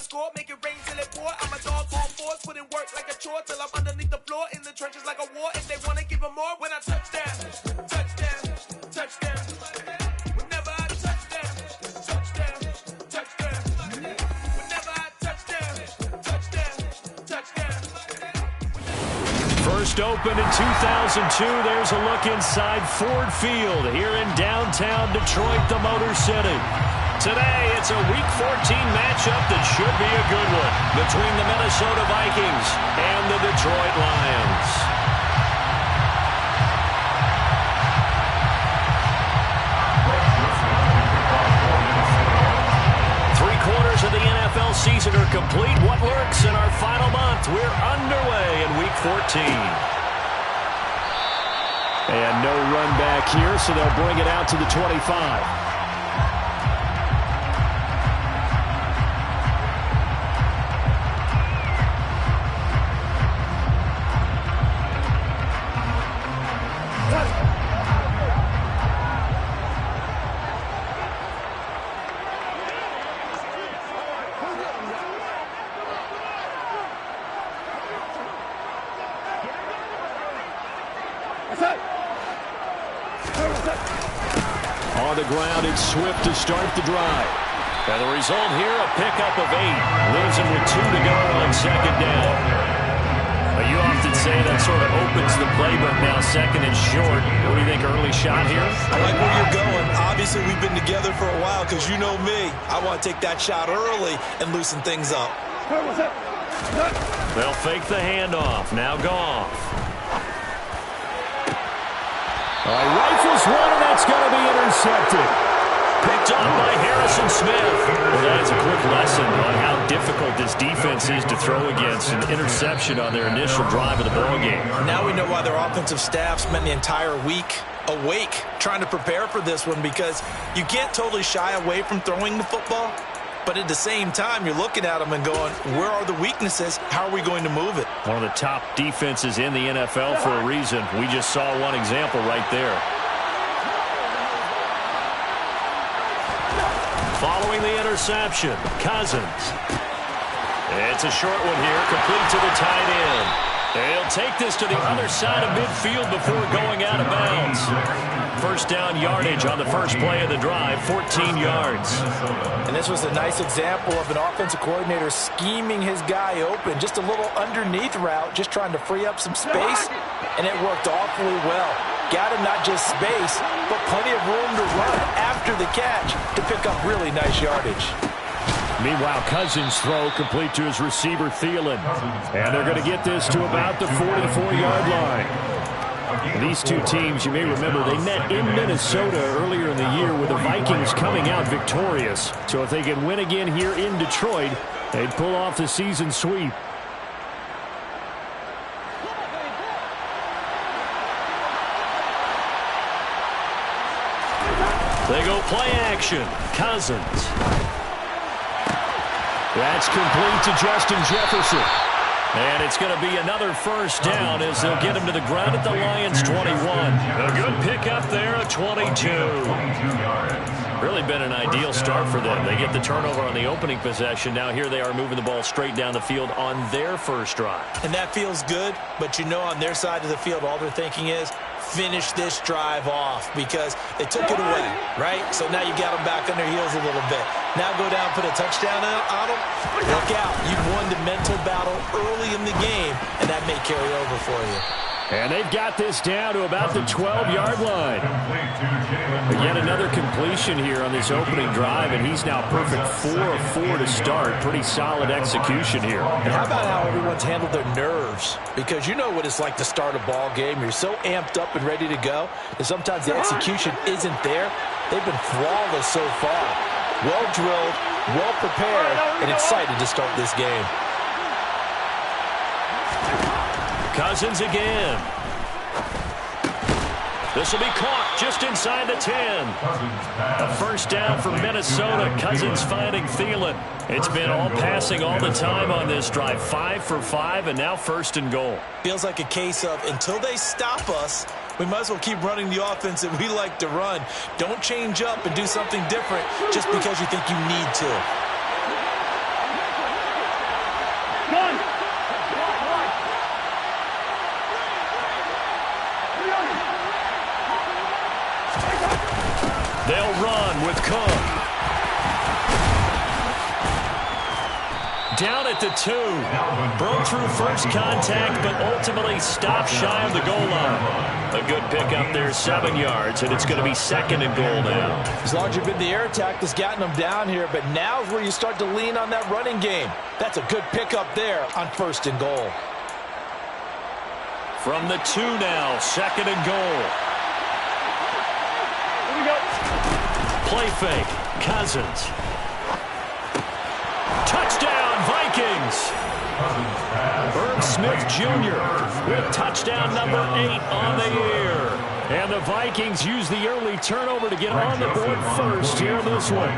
score, make it rain till it pour. I'm a dog on force, put in work like a chore till I'm underneath the floor in the trenches like a war. If they wanna give them more, when I touch down, touchdown, touchdown. Whenever I touch down, touchdown, touchdown. Whenever I touchdown, touchdown, touchdown. First opened in 2002. There's a look inside Ford Field here in downtown Detroit, the Motor City. Today, it's a Week 14 matchup that should be a good one between the Minnesota Vikings and the Detroit Lions. Three-quarters of the NFL season are complete. What lurks in our final month? We're underway in Week 14. And no run back here, so they'll bring it out to the 25. On the ground, it's Swift to start the drive. And the result here, a pickup of 8. Leaves him with 2 to go on second down. But you often say that sort of opens the playbook now, second and short. What do you think, early shot here? I like where you're going. Obviously, we've been together for a while because you know me. I want to take that shot early and loosen things up. They'll fake the handoff. Now Goff. All right, rifles one, and that's going to be intercepted. Picked up by Harrison Smith. Well, that is a quick lesson on how difficult this defense is to throw against. An interception on their initial drive of the ballgame. Now we know why their offensive staff spent the entire week awake trying to prepare for this one, because you can't totally shy away from throwing the football. But at the same time, you're looking at them and going, where are the weaknesses? How are we going to move it? One of the top defenses in the NFL for a reason. We just saw one example right there. Following the interception, Cousins. It's a short one here, complete to the tight end. They'll take this to the other side of midfield before going out of bounds. First down yardage on the first play of the drive, 14 yards. And this was a nice example of an offensive coordinator scheming his guy open. Just a little underneath route, just trying to free up some space, and it worked awfully well. Got him not just space, but plenty of room to run after the catch to pick up really nice yardage. Meanwhile, Cousins' throw complete to his receiver, Thielen. And they're going to get this to about the 44-yard line. These two teams, you may remember, they met in Minnesota earlier in the year with the Vikings coming out victorious. So if they can win again here in Detroit, they'd pull off the season sweep. They go play action. Cousins. That's complete to Justin Jefferson. And it's going to be another first down as they'll get him to the ground at the Lions' 21. A good pickup there at 22. Really been an ideal start for them. They get the turnover on the opening possession. Now here they are moving the ball straight down the field on their first drive. And that feels good, but you know on their side of the field all they're thinking is, finish this drive off, because they took it away, right? So now you got them back on their heels a little bit. Now go down, put a touchdown on them. Look out. You've won the mental battle early in the game, and that may carry over for you. And they've got this down to about the 12-yard line. Again, another completion here on this opening drive, and he's now perfect 4 of 4 to start. Pretty solid execution here. And how about how everyone's handled their nerves? Because you know what it's like to start a ball game. You're so amped up and ready to go, and sometimes the execution isn't there. They've been flawless so far. Well drilled, well prepared, and excited to start this game. Cousins again. This will be caught just inside the 10. A first down for Minnesota. Cousins finding Thielen. It's been all passing all the time on this drive. 5 for 5, and now first and goal. Feels like a case of until they stop us, we might as well keep running the offense that we like to run. Don't change up and do something different just because you think you need to. Allen with Cook. Down at the 2. Broke through first contact, but ultimately stopped shy of the goal line. A good pickup there, 7 yards, and it's going to be 2nd and goal now. As largely been the air attack that's gotten them down here, but now's where you start to lean on that running game. That's a good pickup there on 1st and goal. From the 2 now, 2nd and goal. Here we go. Play fake. Cousins. Touchdown, Vikings. Herb Smith Jr. with touchdown number 8 on the year. And the Vikings use the early turnover to get on the board first here in this one.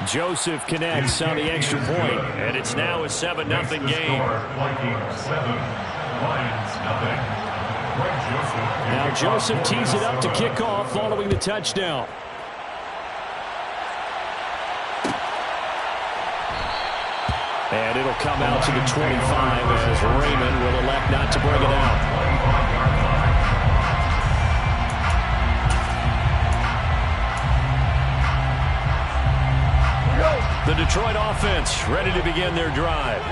Joseph connects on the extra point, and it's now a 7-0 game. Now Joseph tees it up to kick off following the touchdown. And it'll come out to the 25 as Raymond will elect not to bring it out. The Detroit offense ready to begin their drive.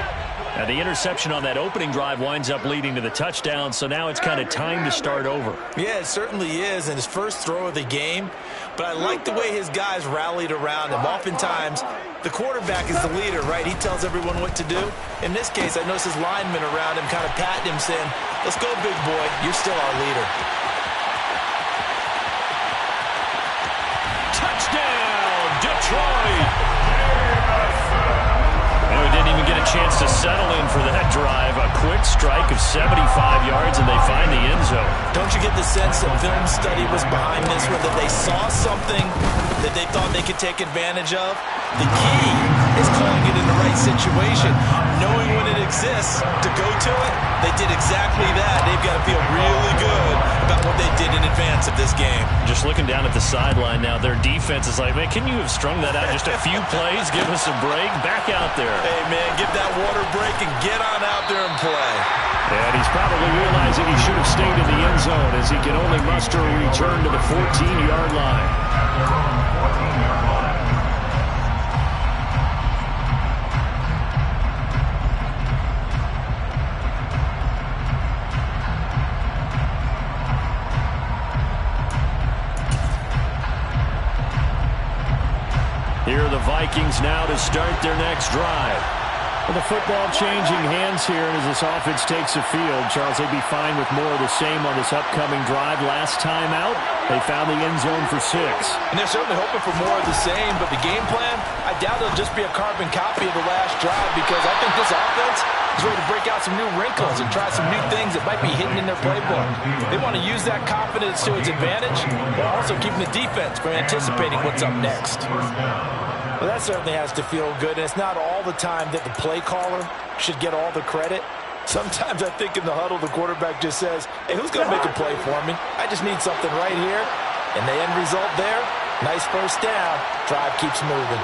Now the interception on that opening drive winds up leading to the touchdown, so now it's kind of time to start over. Yeah, it certainly is, and his first throw of the game. But I like the way his guys rallied around him. Oftentimes, the quarterback is the leader, right? He tells everyone what to do. In this case, I noticed his linemen around him kind of patting him, saying, "Let's go, big boy. You're still our leader." Touchdown, Detroit! And we didn't even get a chance to settle in for that drive. A quick strike of 75 yards, and they find the end zone. Don't you get the sense that film study was behind this one, that they saw something that they thought they could take advantage of? The key is calling it in the right situation, knowing when it exists to go to it. They did exactly that. They've got to feel really good about what they did in advance of this game. Just looking down at the sideline now, their defense is like, man, can you have strung that out just a few plays? Give us a break. Back out there. Hey, man, give that water break and get on out there and play. And he's probably realizing he should have stayed in the end zone as he can only muster a return to the 14-yard line. Here are the Vikings now to start their next drive. Well, the football changing hands here as this offense takes the field. Charles, they'd be fine with more of the same on this upcoming drive. Last time out, they found the end zone for 6. And they're certainly hoping for more of the same, but the game plan, I doubt it'll just be a carbon copy of the last drive, because I think this offense is ready to break out some new wrinkles and try some new things that might be hidden in their playbook. They want to use that confidence to its advantage, while also keeping the defense from anticipating what's up next. Well, that certainly has to feel good, and it's not all the time that the play caller should get all the credit. Sometimes I think in the huddle, the quarterback just says, "Hey, who's going to make a play for me? I just need something right here." And the end result there, nice first down. Drive keeps moving.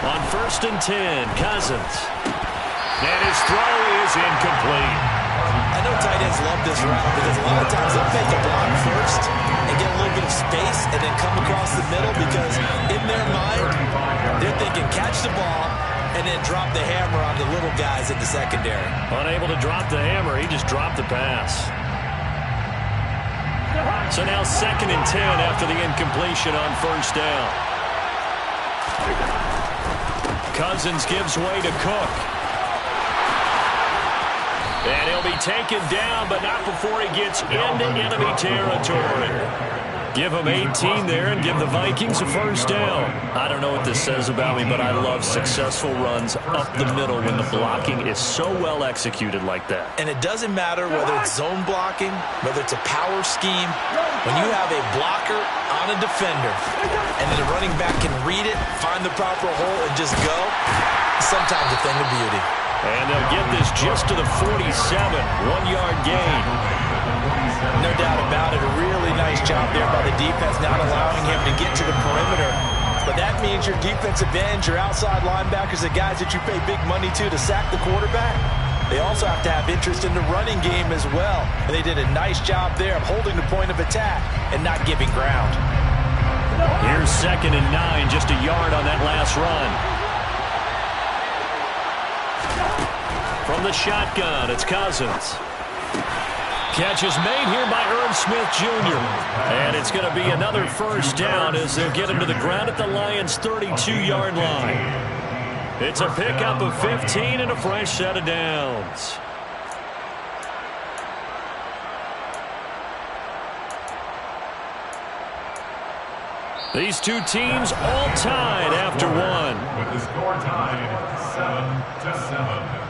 On 1st and 10, Cousins. And his throw is incomplete. I know tight ends love this route because a lot of times they'll make a block first and get a little bit of space and then come across the middle, because in their mind, they're thinking catch the ball and then drop the hammer on the little guys in the secondary. Unable to drop the hammer, he just dropped the pass. So now 2nd and 10 after the incompletion on 1st down. Cousins gives way to Cook. And he'll be taken down, but not before he gets into enemy territory. Give him 18 there and give the Vikings a 1st down. I don't know what this says about me, but I love successful runs up the middle when the blocking is so well executed like that. And it doesn't matter whether it's zone blocking, whether it's a power scheme. When you have a blocker on a defender and then the running back can read it, find the proper hole, and just go, it's sometimes a thing of beauty. And they'll get this just to the 47, 1-yard gain. No doubt about it. A really nice job there by the defense, not allowing him to get to the perimeter but that means your defensive ends, your outside linebackers, the guys that you pay big money to sack the quarterback, they also have to have interest in the running game as well. And they did a nice job there of holding the point of attack and not giving ground. Here's 2nd and 9, just a yard on that last run. From the shotgun, it's Cousins. Catch is made here by Irv Smith Jr. And it's going to be another first down as they'll get him to the ground at the Lions' 32-yard line. It's a pickup of 15 and a fresh set of downs. These two teams all tied after one. With the score tied 7-7.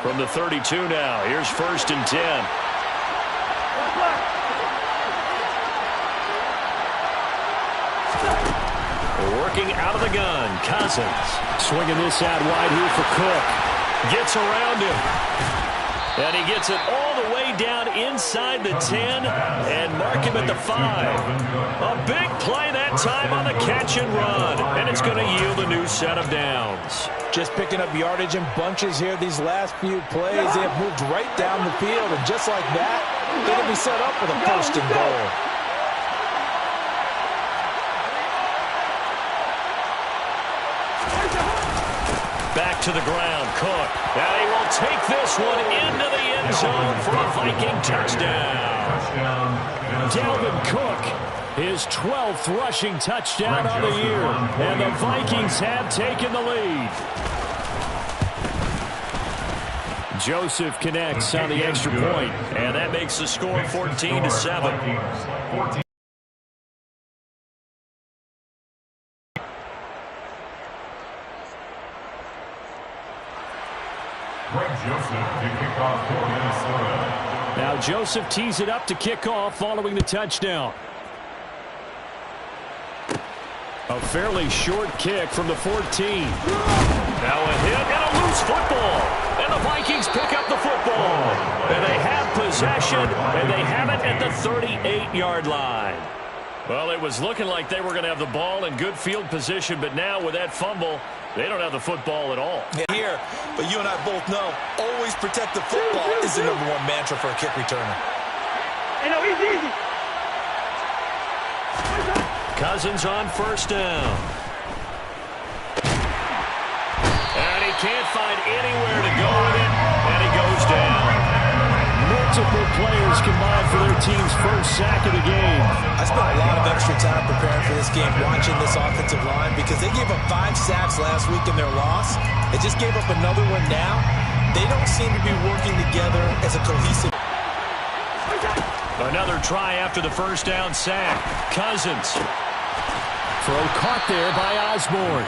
From the 32 now, here's 1st and 10. Working out of the gun, Cousins. Swinging this out wide here for Cook. Gets around him. And he gets it all the way down inside the 10 and mark him at the 5. A big play that time on the catch and run. And it's going to yield a new set of downs. Just picking up yardage in bunches here these last few plays. They have moved right down the field. And just like that, they're going to be set up for the 1st and goal. Back to the ground, Cook. And he will take this one into the end zone for a Viking touchdown. Dalvin Cook, his 12th rushing touchdown on the year. And the Vikings have taken the lead. Joseph connects on the extra point, and that makes the score 14-7. Now Joseph tees it up to kick off following the touchdown. A fairly short kick from the 14. Now a hit and a loose football. And the Vikings pick up the football. And they have possession, and they have it at the 38-yard line. Well, it was looking like they were going to have the ball in good field position, but now with that fumble, they don't have the football at all. Here, but you and I both know, always protect the football is the #1 mantra for a kick returner. Hey, no, easy. Cousins on 1st down. And he can't find anywhere to go with it, and he goes down. Multiple players combined for their team's first sack of the game. I spent a lot of extra time preparing for this game, watching this offensive line, because they gave up 5 sacks last week in their loss. They just gave up another one now. They don't seem to be working together as a cohesive. Another try after the 1st down sack. Cousins. Throw caught there by Osborne.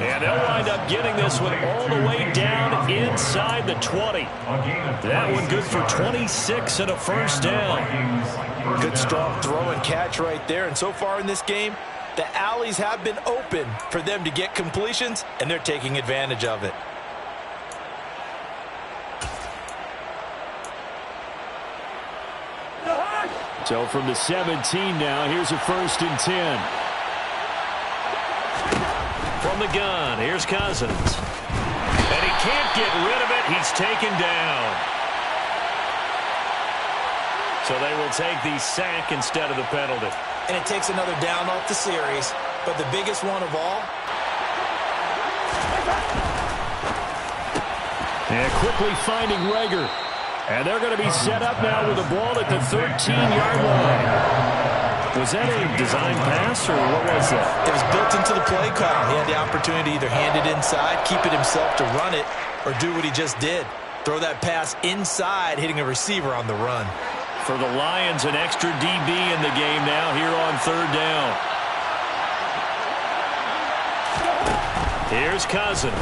And they'll wind up getting this one all the way down inside the 20. That one good for 26 and a 1st down. Good strong throw and catch right there. And so far in this game, the alleys have been open for them to get completions, and they're taking advantage of it. So from the 17 now, here's a 1st and 10. From the gun, here's Cousins. And he can't get rid of it. He's taken down. So they will take the sack instead of the penalty. And it takes another down off the series. But the biggest one of all. And quickly finding Reagor. And they're going to be set up now with the ball at the 13-yard line. Was that a design pass, or what was that? It was built into the play call. He had the opportunity to either hand it inside, keep it himself to run it, or do what he just did. Throw that pass inside, hitting a receiver on the run. For the Lions, an extra DB in the game now here on 3rd down. Here's Cousins.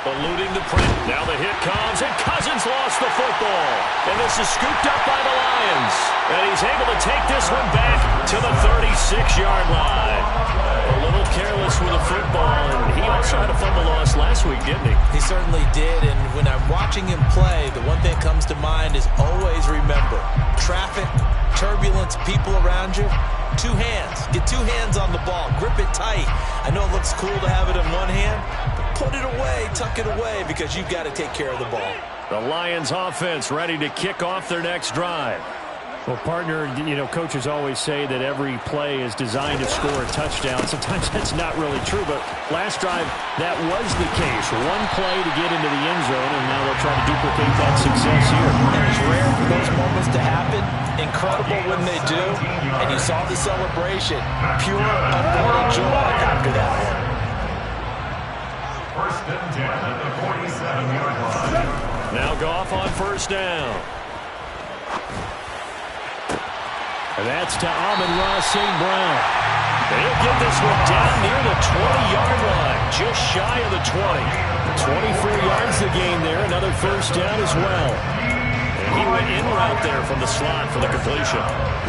Eluding the print. Now the hit comes, and Cousins lost the football. And this is scooped up by the Lions. And he's able to take this one back to the 36-yard line. A little careless with the football, and he also had a fumble loss last week, didn't he? He certainly did, and when I'm watching him play, the one thing that comes to mind is always remember, traffic, turbulence, people around you, two hands. Get two hands on the ball. Grip it tight. I know it looks cool to have it in one hand, but put it away, tuck it away, because you've got to take care of the ball. The Lions offense ready to kick off their next drive. Well, partner, you know, coaches always say that every play is designed to score a touchdown. Sometimes that's not really true, but last drive, that was the case. One play to get into the end zone, and now they'll try to duplicate that success here. And it's rare for those moments to happen. Incredible when they do. And you saw the celebration. Pure, unbridled joy after that one. First and 10 at the 47-yard line. Now Goff on first down. And that's to Amon-Ra St. Brown. They'll get this one down near the 20-yard line, just shy of the 20. 24 yards the gain there, another first down as well. And he went in route there from the slot for the completion.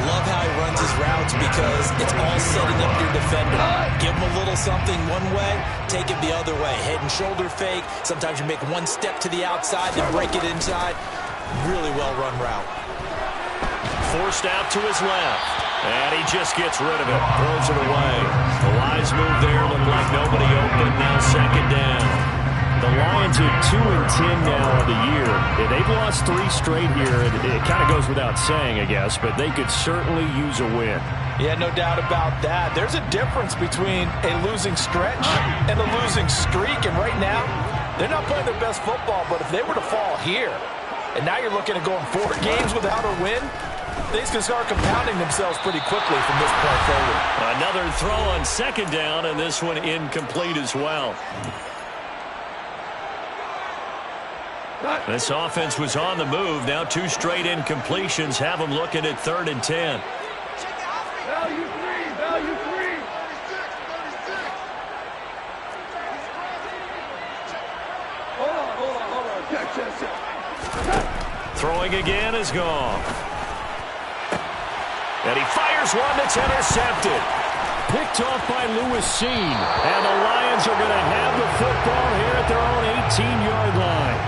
Love how he runs his routes because it's all setting up your defender. Give him a little something one way, take it the other way. Head and shoulder fake. Sometimes you make one step to the outside, then break it inside. Really well-run route. Forced out to his left. And he just gets rid of it. Throws it away. The wise move there. Looked like nobody open. Now second down. The Lions are 2-10 now on the year. They've lost 3 straight here. It kind of goes without saying, I guess, but they could certainly use a win. Yeah, no doubt about that. There's a difference between a losing stretch and a losing streak. And right now, they're not playing their best football. But if they were to fall here, and now you're looking at going 4 games without a win, things can start compounding themselves pretty quickly from this point forward. Another throw on second down, and this one incomplete as well. This offense was on the move. Now 2 straight incompletions have them looking at 3rd and 10. Value 3, value 3. Hold on. Check. Throwing again is gone. And he fires one that's intercepted. Picked off by Lewis Cine. And the Lions are going to have the football here at their own 18-yard line.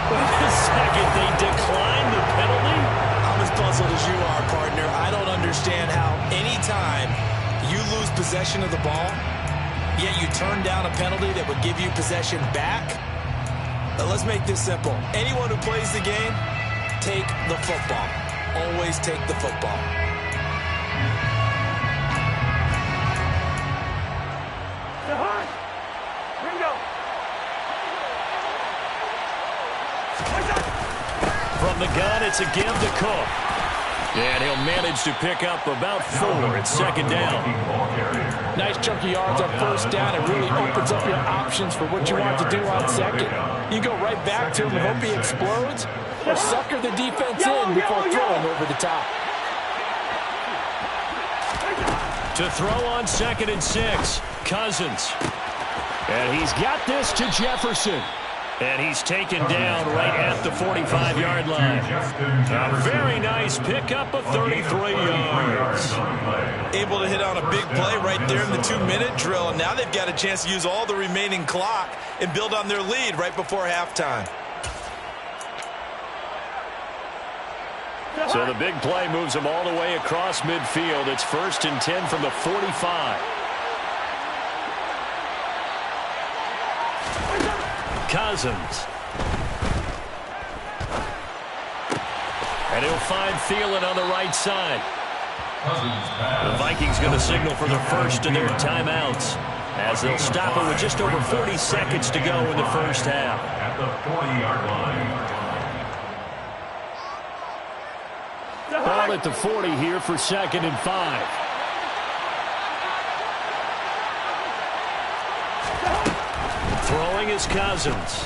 Wait a second, they declined the penalty? I'm as puzzled as you are, partner. I don't understand how any time you lose possession of the ball, yet you turn down a penalty that would give you possession back. But let's make this simple. Anyone who plays the game, take the football. Always take the football. From the gun, it's a give to Cook. And he'll manage to pick up about 4 at second down. Nice chunky yards on first down. It really opens up your options for what you want to do on second. You go right back to him and hope he explodes, or sucker the defense in before throwing over the top. To throw on 2nd and 6, Cousins. And he's got this to Jefferson. And he's taken down right at the 45-yard line. A very nice pickup of 33 yards. Able to hit on a big play right there in the 2-minute drill. And now they've got a chance to use all the remaining clock and build on their lead right before halftime. So the big play moves them all the way across midfield. It's 1st and 10 from the 45. Cousins. And he'll find Thielen on the right side. The Vikings going to signal for the first of their timeouts as they'll stop it with just over 40 seconds to go in the first half. At the 40-yard line. Ball at the 40 here for 2nd and 5. Throwing is Cousins.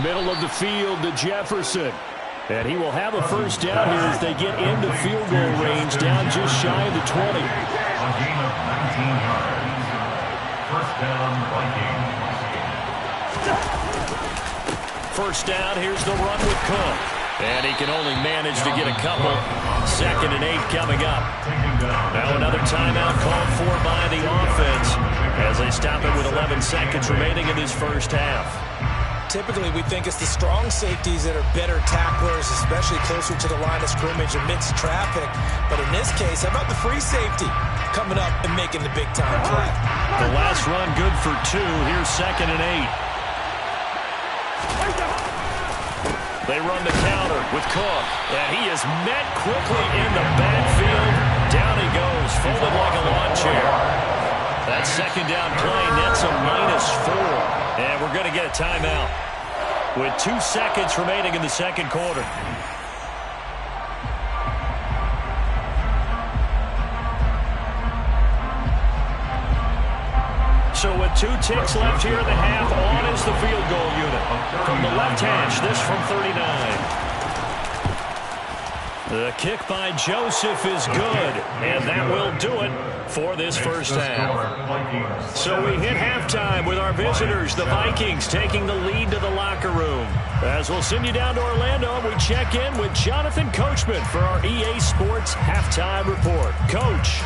Middle of the field to Jefferson. And he will have a first down here as they get into field goal range down just shy of the 20. A gain of 19 yards. First down, Vikings. First down, here's the run with Cook. And he can only manage to get a couple. 2nd and 8 coming up. Now another timeout called for by the offense as they stop it with 11 seconds remaining in this first half. Typically, we think it's the strong safeties that are better tacklers, especially closer to the line of scrimmage amidst traffic. But in this case, how about the free safety coming up and making the big-time play? The last run good for 2. Here's 2nd and 8. They run the counter with Cook, and he is met quickly in the backfield. Down he goes, folded like a lawn chair. That second down play nets a -4, and we're going to get a timeout with 2 seconds remaining in the second quarter. So with 2 ticks left here in the half, on is the field goal unit. From the left hash, this from 39. The kick by Joseph is good, and that will do it for this first half. So we hit halftime with our visitors, the Vikings, taking the lead to the locker room. As we'll send you down to Orlando, we check in with Jonathan Coachman for our EA Sports Halftime Report. Coach.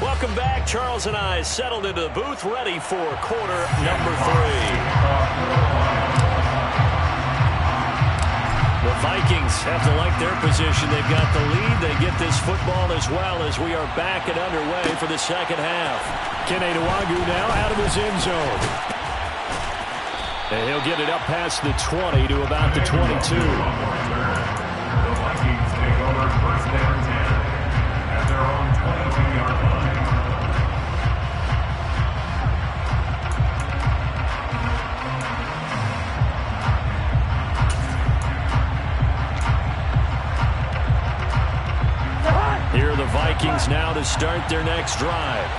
Welcome back. Charles and I settled into the booth, ready for quarter number 3. The Vikings have to like their position. They've got the lead. They get this football as well as we are back and underway for the second half. Kene Nwangwu now out of his end zone. And he'll get it up past the 20 to about the 22. The Vikings take over first down 10 at their own 22-yard line. Here are the Vikings now to start their next drive.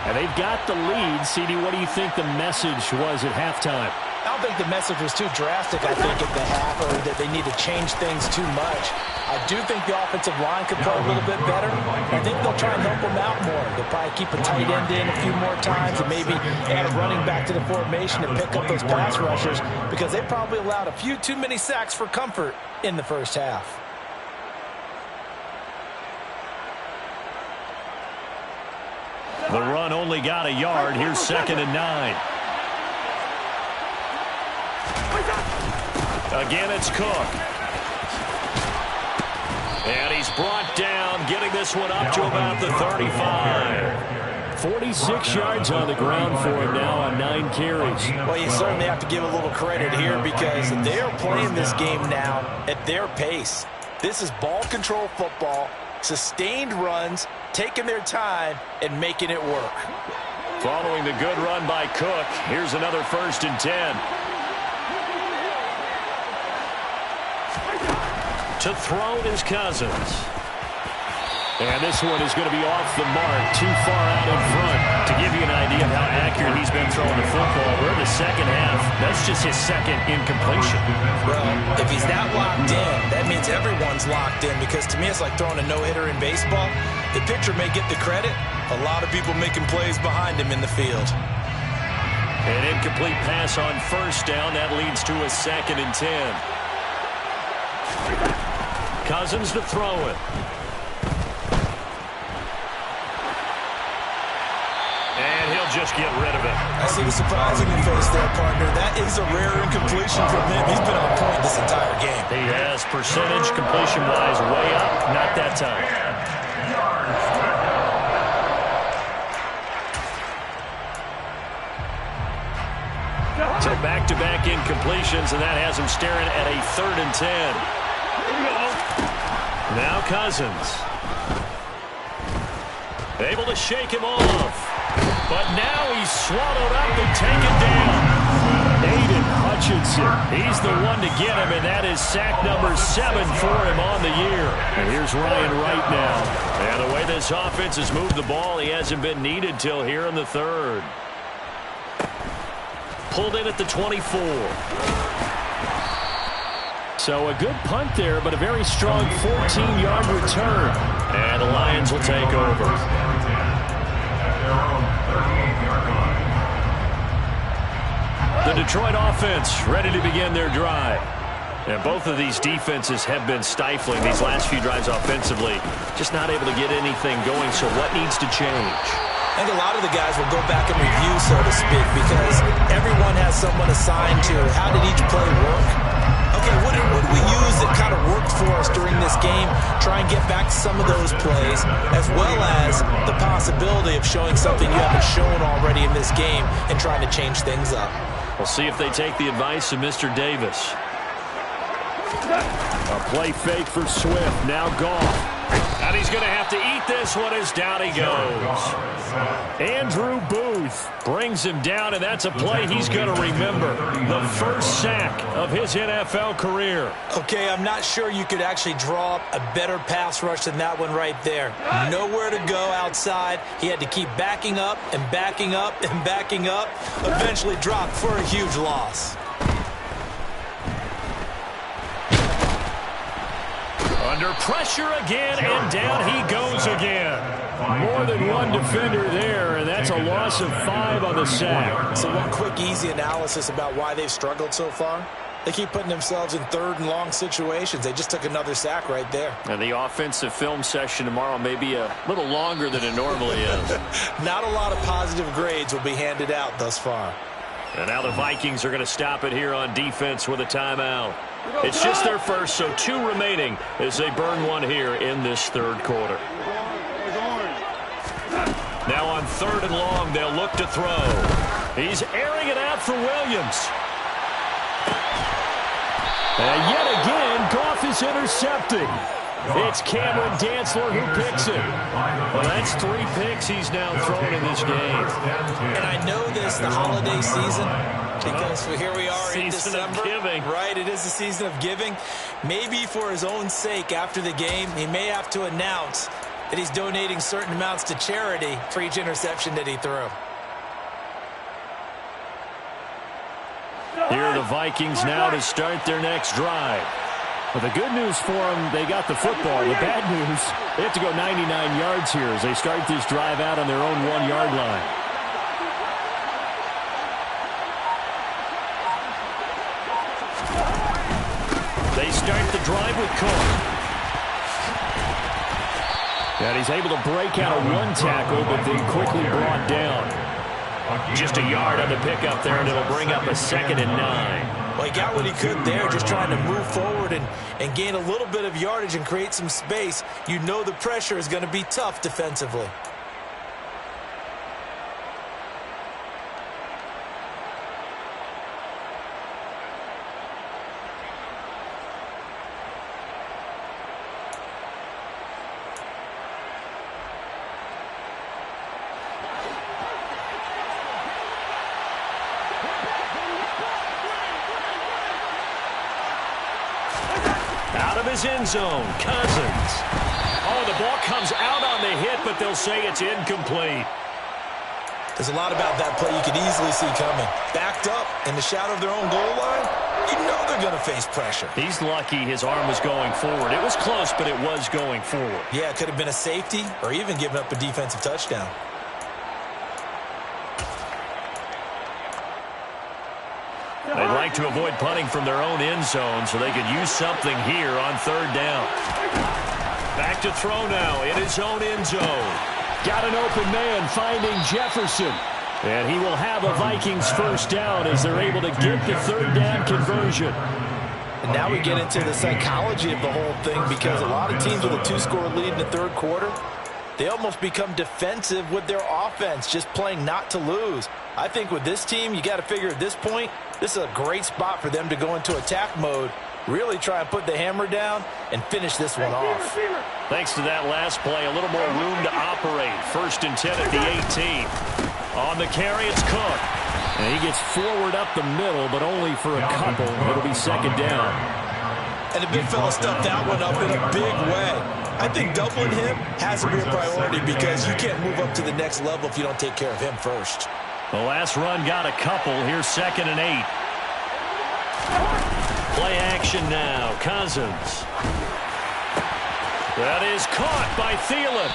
And they've got the lead. CD, what do you think the message was at halftime? I don't think the message was too drastic, I think, at the half, or that they need to change things too much. I do think the offensive line could play a little bit better. I think they'll try and help them out more. They'll probably keep a tight end in a few more times and maybe add a running back to the formation and pick up those pass rushers because they probably allowed a few too many sacks for comfort in the first half. The run only got a yard. Here's 2nd and 9. Again, it's Cook. And he's brought down, getting this one up to about the 35. 46 yards on the ground for him now on 9 carries. Well, you certainly have to give a little credit here because they're playing this game now at their pace. This is ball control football, sustained runs, taking their time and making it work. Following the good run by Cook, here's another 1st and 10. To throw is Cousins. And this one is going to be off the mark, too far out in front. To give you an idea of how accurate he's been throwing the football, we're in the second half. That's just his 2nd incompletion. Well, if he's that locked in, that means everyone's locked in because to me it's like throwing a no-hitter in baseball. The pitcher may get the credit. A lot of people making plays behind him in the field. An incomplete pass on 1st down. That leads to a 2nd and 10. Cousins to throw it. And he'll just get rid of it. I see the surprise in your face there, partner. That is a rare incompletion from him. He's been on point this entire game. He has percentage completion-wise way up. Not that time. So back-to-back incompletions, and that has him staring at a 3rd and 10. Now Cousins. Able to shake him off. But now he's swallowed up and taken down. Aiden Hutchinson. He's the one to get him, and that is sack number 7 for him on the year. And here's Ryan Wright now. And the way this offense has moved the ball, he hasn't been needed till here in the 3rd. pulled in at the 24. So a good punt there, but a very strong 14-yard return. And the Lions will take over. The Detroit offense ready to begin their drive. And both of these defenses have been stifling these last few drives offensively. Just not able to get anything going, so what needs to change? I think a lot of the guys will go back and review, so to speak, because everyone has someone assigned to how did each play work. Okay, what did we use that kind of worked for us during this game? Try and get back to some of those plays, as well as the possibility of showing something you haven't shown already in this game and trying to change things up. We'll see if they take the advice of Mr. Davis. A play fake for Swift, now Goff. And he's going to have to eat this one as down he goes. Andrew Booth brings him down, and that's a play he's going to remember. The first sack of his NFL career. Okay, I'm not sure you could actually draw up a better pass rush than that one right there. Nowhere to go outside. He had to keep backing up and backing up and backing up. Eventually dropped for a huge loss. Under pressure again, and down he goes again. More than one defender there, and that's a loss of 5 on the sack. So one quick, easy analysis about why they've struggled so far. They keep putting themselves in third and long situations. They just took another sack right there. And the offensive film session tomorrow may be a little longer than it normally is. Not a lot of positive grades will be handed out thus far. And now the Vikings are going to stop it here on defense with a timeout. It's just their first, so 2 remaining as they burn one here in this third quarter. Now on 3rd and long, they'll look to throw. He's airing it out for Williams. And yet again, Goff is intercepted. It's Cameron Dantzler who picks it. Well, that's 3 picks he's now thrown in this game. And I know this, the holiday season, because here we are in December. Giving. Right, it is the season of giving. Maybe for his own sake after the game, he may have to announce that he's donating certain amounts to charity for each interception that he threw. Here are the Vikings now to start their next drive. Well, the good news for them, they got the football. The bad news, they have to go 99 yards here as they start this drive out on their own 1-yard line. They start the drive with Cook. And he's able to break out of 1 tackle, but then quickly brought down. Just a yard on the pickup there, and it'll bring up a 2nd and 9. Well, he got what he could there, just trying to move forward and gain a little bit of yardage and create some space. You know the pressure is going to be tough defensively. His end zone, Cousins. Oh, the ball comes out on the hit, but they'll say it's incomplete. There's a lot about that play you could easily see coming. Backed up in the shadow of their own goal line, you know they're going to face pressure. He's lucky his arm was going forward. It was close, but it was going forward. Yeah, it could have been a safety or even given up a defensive touchdown. They'd like to avoid punting from their own end zone so they could use something here on 3rd down. Back to throw now in his own end zone. Got an open man finding Jefferson. And he will have a Vikings first down as they're able to get the 3rd down conversion. And now we get into the psychology of the whole thing, because a lot of teams with a 2-score lead in the 3rd quarter, they almost become defensive with their offense, just playing not to lose. I think with this team, you got to figure at this point, this is a great spot for them to go into attack mode, really try and put the hammer down and finish this one off. Thanks to that last play, a little more room to operate. 1st and 10 at the 18. On the carry, it's Cook. And he gets forward up the middle, but only for a couple. It'll be 2nd down. And the big fella stuffed that one up in a big way. I think doubling him has to be a priority, because you can't move up to the next level if you don't take care of him first. The last run got a couple. Here's 2nd and 8. Play action now. Cousins. That is caught by Thielen.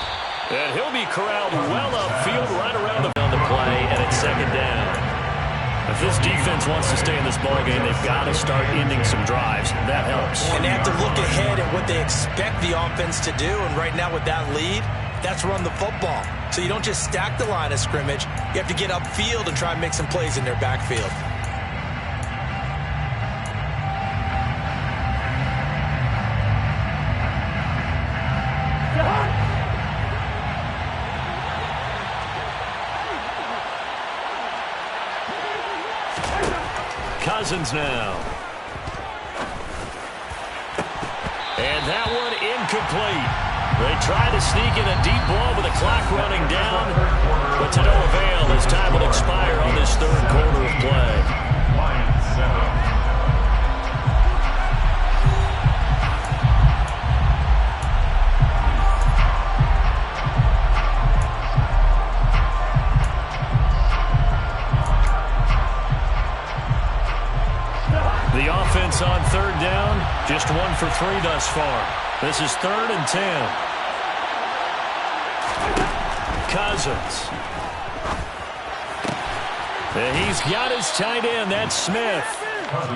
And he'll be corralled well upfield right around the play, and it's 2nd down. If this defense wants to stay in this ballgame, they've got to start ending some drives. That helps. And they have to look ahead at what they expect the offense to do. And right now with that lead, that's run the football. So you don't just stack the line of scrimmage. You have to get upfield and try and make some plays in their backfield. Cousins now. And that one incomplete. They try to sneak in a deep ball with the clock running down, but to no avail as time will expire on this 3rd quarter of play. The offense on 3rd down, just 1 for 3 thus far. This is 3rd and 10. Cousins. And he's got his tight end. That's Smith.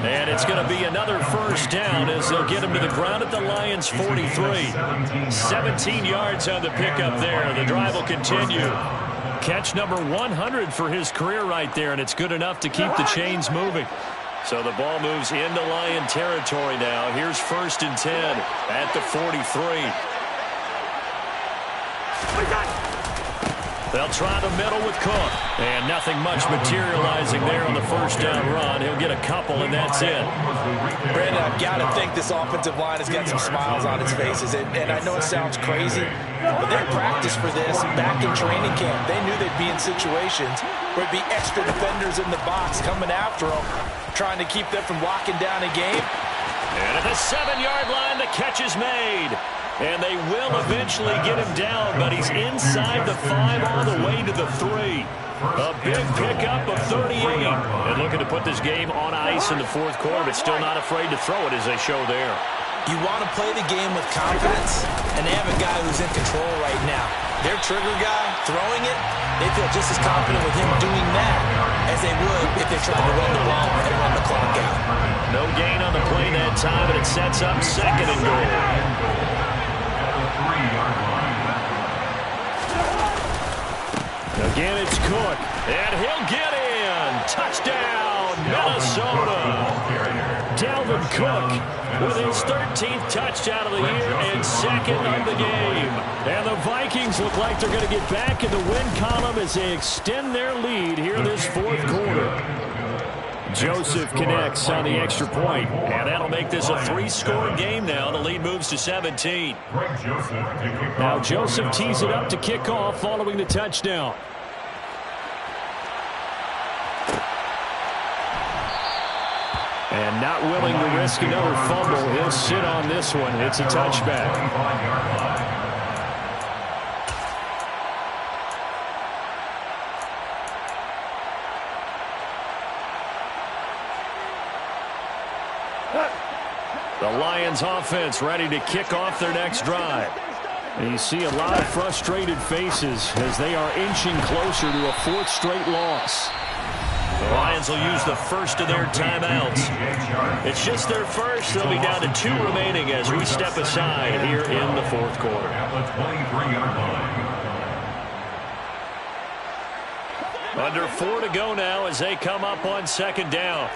And it's going to be another 1st down as they'll get him to the ground at the Lions' 43. 17 yards on the pickup there. The drive will continue. Catch number 100 for his career right there, and it's good enough to keep the chains moving. So the ball moves into Lion territory now. Here's 1st and 10 at the 43. They'll try the middle with Cook. And nothing much materializing there on the 1st down run. He'll get a couple, and that's it. Brandon, I've got to think this offensive line has got some smiles on its faces. And I know it sounds crazy, but they practiced for this back in training camp. They knew they'd be in situations where it'd be extra defenders in the box coming after them, trying to keep them from locking down a game. And at the 7-yard line, the catch is made. And they will eventually get him down, but he's inside the 5 all the way to the 3. A big pickup of 38. And looking to put this game on ice in the 4th quarter, but still not afraid to throw it as they show there. You want to play the game with confidence, and they have a guy who's in control right now. Their trigger guy, throwing it, they feel just as confident with him doing that as they would if they tried to run the ball and run the clock out. No gain on the play that time, and it sets up 2nd and goal. Again, it's Cook, and he'll get in. Touchdown, Minnesota. Dalvin Cook with his 13th touchdown of the year and 2nd of the game. And the Vikings look like they're going to get back in the win column as they extend their lead here this 4th quarter. Joseph connects on the extra point, and that'll make this a 3-score game now. The lead moves to 17. Now Joseph tees it up to kick off following the touchdown. And not willing to risk another fumble, he'll sit on this one. It's a touchback. The Lions offense ready to kick off their next drive. And you see a lot of frustrated faces as they are inching closer to a 4th straight loss. The Lions will use the first of their timeouts. It's just their first. They'll be down to 2 remaining as we step aside here in the 4th quarter. Under 4 to go now as they come up on 2nd down.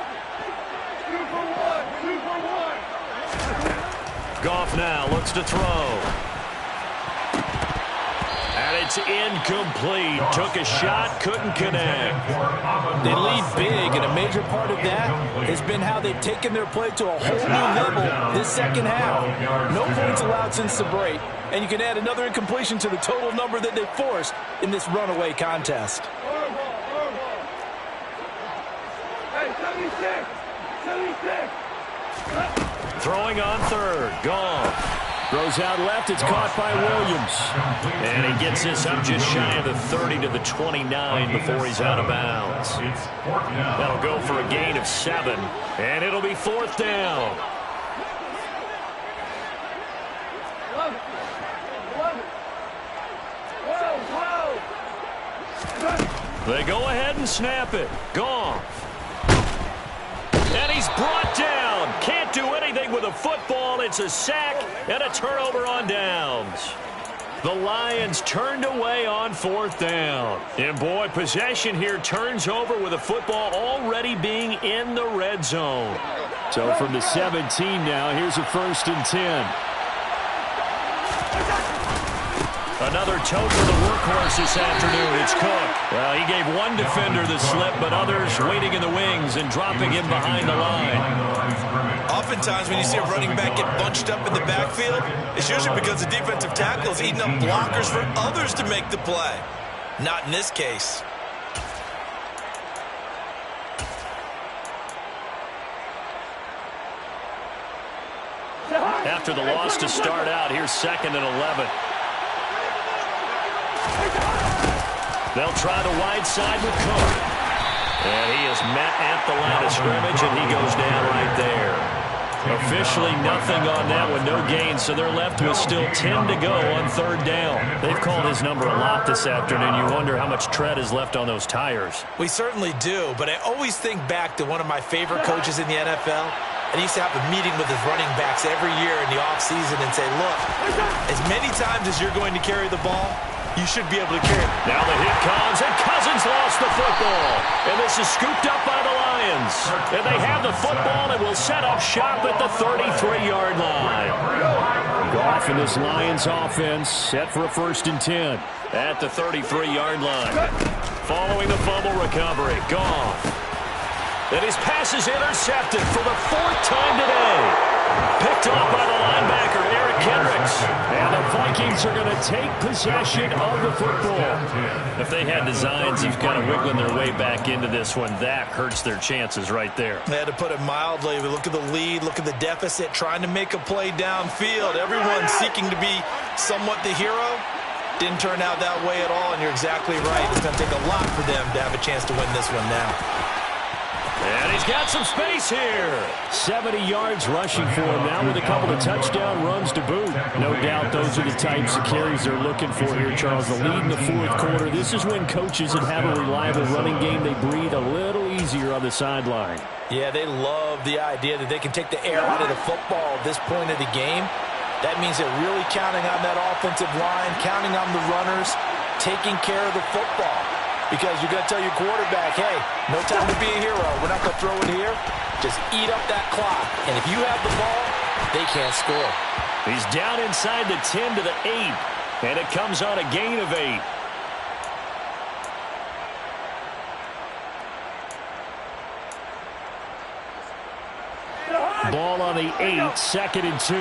Goff now looks to throw. And it's incomplete. Took a shot, couldn't connect. They lead big, and a major part of that has been how they've taken their play to a whole new level this 2nd half. No points allowed since the break, and you can add another incompletion to the total number that they forced in this runaway contest. Hey, 76! 76! Throwing on 3rd. Goff. Throws out left. It's caught by Williams. And he gets this up just shy of the 30 to the 29 before he's out of bounds. That'll go for a gain of 7. And it'll be 4th down. They go ahead and snap it. Goff. And he's brought down. Can't do anything with a football. It's a sack and a turnover on downs. The Lions turned away on 4th down. And boy, possession here turns over with a football already being in the red zone. So from the 17 now, here's a 1st and 10. Another tote for the workhorse this afternoon. It's Cook. Well, he gave one defender the slip, but others waiting in the wings and dropping him behind the line. Oftentimes when you see a running back get bunched up in the backfield, it's usually because the defensive tackle is eating up blockers for others to make the play. Not in this case. After the loss to start out, here's 2nd and 11. They'll try the wide side with Cook. And he is met at the line of scrimmage, and he goes down right there. Officially nothing on that one, no gain, so they're left with still 10 to go on 3rd down. They've called his number a lot this afternoon. You wonder how much tread is left on those tires. We certainly do, but I always think back to one of my favorite coaches in the NFL. And he used to have a meeting with his running backs every year in the offseason and say, look, as many times as you're going to carry the ball, you should be able to carry it. Now the hit comes, and Cousins lost the football. And this is scooped up by the Lions. And they have the football and will set up shop at the 33-yard line. Goff and this Lions offense set for a 1st and 10 at the 33-yard line. Following the fumble recovery, Goff. And his pass is intercepted for the 4th time today. Picked off by the linebacker, Eric Kendricks. And the Vikings are going to take possession of the football. If they had designs of kind of wiggling their way back into this one, that hurts their chances right there. They had to put it mildly. We look at the lead, look at the deficit, trying to make a play downfield. Everyone seeking to be somewhat the hero. Didn't turn out that way at all, and you're exactly right. It's going to take a lot for them to have a chance to win this one now. And he's got some space here. 70 yards rushing for him now with a couple of touchdown runs to boot. No doubt those are the types of carries they're looking for here, Charles. The lead in the 4th quarter. This is when coaches that have a reliable running game, they breathe a little easier on the sideline. Yeah, they love the idea that they can take the air out of the football at this point of the game. That means they're really counting on that offensive line, counting on the runners, taking care of the football. Because you're going to tell your quarterback, hey, no time to be a hero. We're not going to throw it here. Just eat up that clock. And if you have the ball, they can't score. He's down inside the 10 to the 8. And it comes on a gain of 8. Ball on the 8, 2nd and 2.